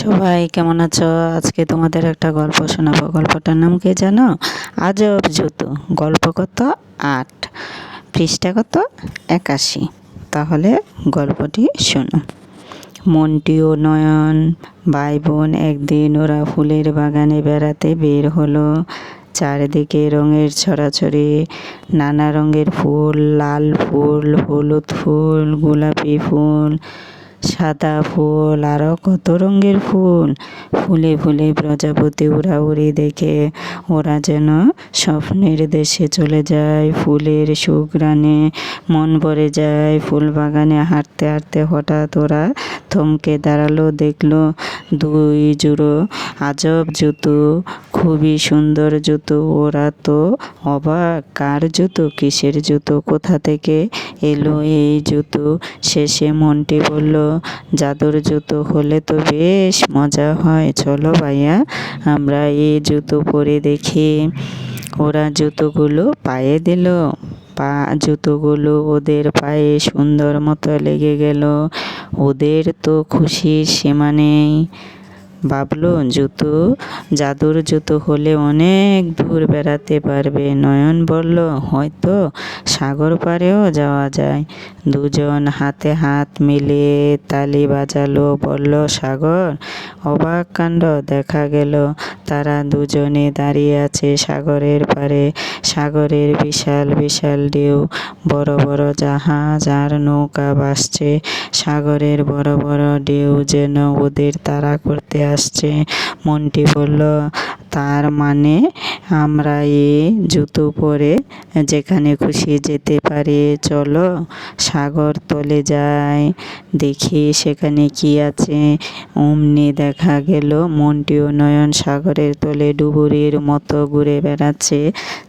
সবাই কেমন আছো? আজকে তোমাদের একটা গল্প শোনাবো। গল্পটার নাম কি জানো? আজব জুতো। গল্প কত 8, পৃষ্ঠা কত 81। তাহলে গল্পটি শোনো। মন্টি ও নয়ন ভাই বোন একদিন ওরা ফুলের বাগানে বেড়াতে বের হলো। চারিদিকে রঙের ছড়াছড়ি, নানা রঙের ফুল, লাল ফুল, হলুদ ফুল, গোলাপি ফুল, সাদা ফুল, আরও কত রঙের ফুল। ফুলে ফুলে প্রজাপতি উড়াউড়ি দেখে ওরা যেন স্বপ্নের দেশে চলে যায়। ফুলের সুঘ্রাণে মন ভরে যায়। ফুল বাগানে হাঁটতে হাঁটতে হঠাৎ ওরা থমকে দাঁড়ালো। দেখলো 2 জোড়ো আজব জুতো, খুবই সুন্দর জুতো। ওরা তো অবাক, কার জুতো, কিসের জুতো, কোথা থেকে এলো এই জুতো? শেষে মন্টি বলল, জাদুর জুতো হলে তো বেশ মজা হয়, চলো ভাইয়া আমরা এই জুতো পরে দেখি। ওরা জুতোগুলো পায়ে দিল। জুতোগুলো ওদের পায়ে সুন্দর মতো লেগে গেল। ওদের তো খুশির সীমা নেই। ভাবলো, জাদুর জুতো হলে অনেক দূর বেড়াতে পারবে। নয়ন বলল, হয়তো সাগর পাড়েও যাওয়া যায়। দুজন হাতে হাত মিলিয়ে তালি বাজালো, বলল, সাগর? অবাক কাণ্ড দেখা গেল, তারা দুজনে দাঁড়িয়ে আছে সাগরের পাড়ে। সাগরের বিশাল বিশাল ঢেউ, বড় বড় জাহাজ আর নৌকা ভাসছে। সাগরের বড় বড় ঢেউ যেন ওদের তাড়া করতে আসছে। মন্টি বলল, তার মানে আমরা এই জুতো পরে যেখানে খুশি যেতে পারি। চলো সাগর তলে যাই, দেখি সেখানে কি আছে। অমনি দেখা গেল মন্টি ও নয়ন সাগরের তলে ডুবুরির মতো ঘুরে বেড়াচ্ছে।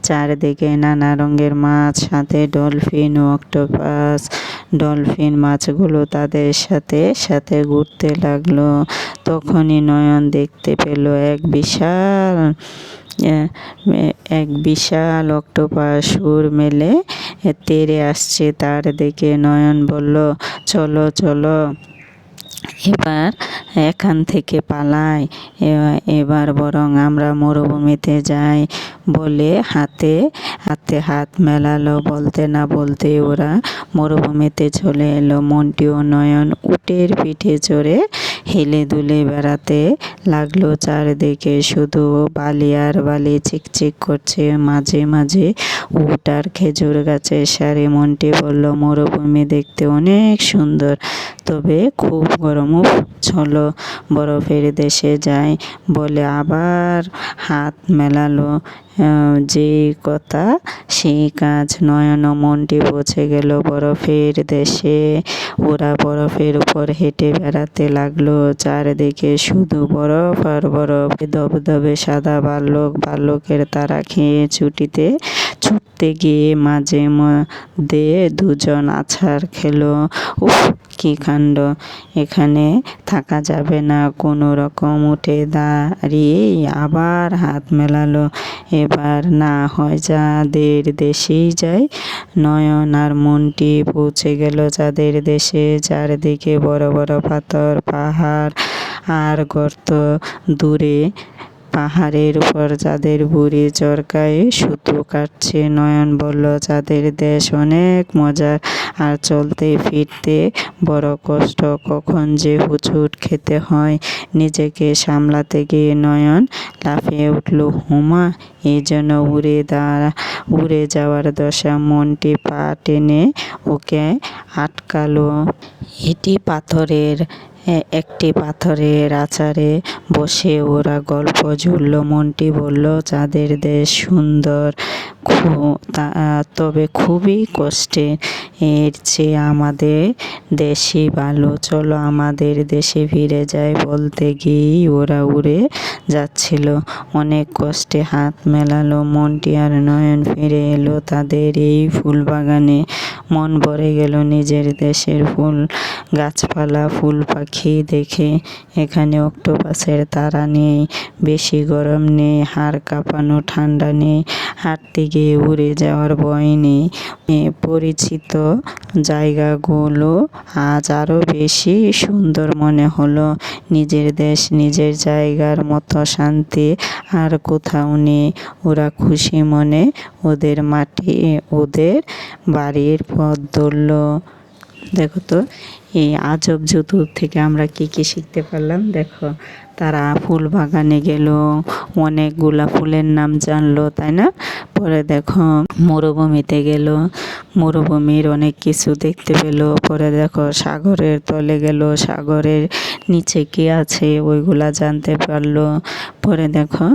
চারদিকে নানা রঙের মাছ, সাথে ডলফিন ও অক্টোপাস। ডলফিন মাছগুলো তাদের সাথে সাথে ঘুরতে লাগলো। তখনই নয়ন দেখতে পেল এক বিশাল অক্টোপাস সুর মেলে তেড়ে আসছে তার দিকে। নয়ন বলল, চলো চলো এবার এখান থেকে পালাই। এবার বরং আমরা মরুভূমিতে যাই। বলে হাতে হাতে হাত মেলালো। বলতে না বলতে ওরা মরুভূমিতে চলে এলো। মন্টি ও নয়ন উটের পিঠে চড়ে হেলে দুলে বেড়াতে লাগলো। চারদিকে শুধু বালি আর বালি চিকচিক করছে। মাঝে মাঝে উট আর খেজুর গাছের সারি। মন্টি বলল, মরুভূমি দেখতে অনেক সুন্দর, তবে খুব গরম। চলো বরফের দেশে যাই। বলে আবার হাত মেলালো। যেই কথা সেই কাজ। নয়ন ও মন্টি পৌঁছে গেল বরফের দেশে। ওরা বরফের উপর হেঁটে বেড়াতে লাগলো। চারদিকে শুধু বরফ আর বরফ। দবদবে সাদা ভাল্লুকের তাড়া খেয়ে ছুটতে গিয়ে মাঝে মধ্যে দুজন আছাড় খেলো। উফ, কি কাণ্ড, এখানে থাকা যাবে না। কোনো রকম উঠে দাঁড়িয়ে আবার হাত মেলালো। এবার না হয় যাদের দেশেই যাই। নয়ন আর মন্টি পৌঁছে গেল যাদের দেশে। চারদিকে বড় বড় পাথর, পাহাড় আর গর্ত। দূরে পাহাড়ের উপর যাদের বুড়ি চরকায় সুতো কাটছে। নয়ন বলল, যাদের দেশ অনেক মজার, আর চলতে ফিরতে বড় কষ্ট। কখন যে হুঁচট খেতে হয় নিজেকে সামলাতে গিয়ে নয়ন লাফিয়ে উঠল। হুমা, এই জন্য উড়ে যাওয়ার দশা। মন্টি পা টেনে ওকে আটকালো। একটি পাথরের আঁচড়ে বসে ওরা গল্প জুড়ল। মন্টি বলল, যাদের দেশ সুন্দর, তবে খুবই কষ্টের। এর চেয়ে আমাদের দেশই ভালো, চলো আমাদের দেশে ফিরে যাই। বলতে গিয়েই ওরা উড়ে যাচ্ছিল। অনেক কষ্টে হাত মেলালো। মন্টি আর নয়ন ফিরে এলো তাদের এই ফুল বাগানে। মন ভরে গেল নিজের দেশের ফুল গাছপালা, ফুল পাখি পাখি দেখে। এখানে অক্টোপাসের তাড়া নেই, বেশি গরম নেই, হাড় কাঁপানো ঠান্ডা নেই, হাঁটতে গিয়ে উড়ে যাওয়ার ভয় নেই। পরিচিত জায়গাগুলো আজ আরও বেশি সুন্দর মনে হলো। নিজের দেশ, নিজের জায়গার মতো শান্তি আর কোথাও নেই। ওরা খুশি মনে ওদের মাটি, ওদের বাড়ির পথ ধরল। দেখো তো, এই আজব জন্তু থেকে আমরা কি কি শিখতে পারলাম। দেখো, তারা ফুল বাগানে গেল, অনেকগুলা ফুলের নাম জানলো, তাই না? পরে দেখো মরুভূমিতে গেল, মরুভূমির অনেক কিছু দেখতে পেলো। পরে দেখো সাগরের তলে গেল, সাগরের নিচে কী আছে ওইগুলা জানতে পারলো। পরে দেখো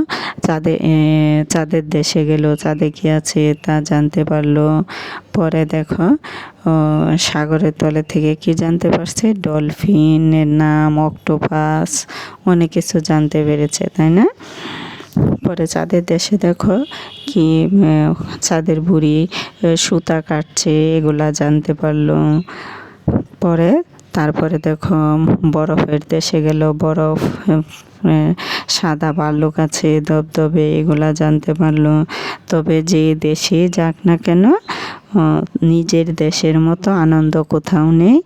চাঁদের দেশে গেল, চাঁদে কী আছে তা জানতে পারলো। পরে দেখো সাগরের তলে থেকে কি জানতে পারছে, ডলফিনের নাম, অক্টোপাস, অনেক কিছু জানতে পেরেছে, তাই না? পরে চাঁদের দেশে দেখো কি চাঁদের বুড়ি সুতা কাটছে, এগুলা জানতে পারলো। তারপরে দেখো বরফের দেশে গেল, বরফ, সাদা ভাল্লুক আছে, ধবধবে, এগুলা জানতে পারলো। তবে যে দেশে যাক না কেন, নিজের দেশের মতো আনন্দ কোথাও নেই,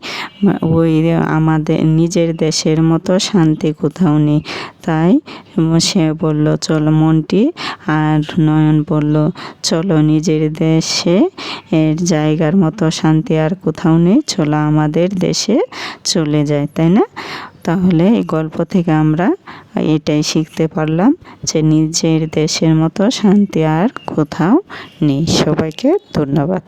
ওই আমাদের নিজের দেশের মতো শান্তি কোথাও নেই। তাই সে বলল, চলো মন্টি আর নয়ন বলল, চলো নিজের দেশে এর জায়গার মতো শান্তি আর কোথাও নেই, চলো আমাদের দেশে চলে যায়, তাই না? তাহলে এই গল্প থেকে আমরা এটাই শিখতে পারলাম যে নিজের দেশের মতো শান্তি আর কোথাও নেই। সবাইকে ধন্যবাদ।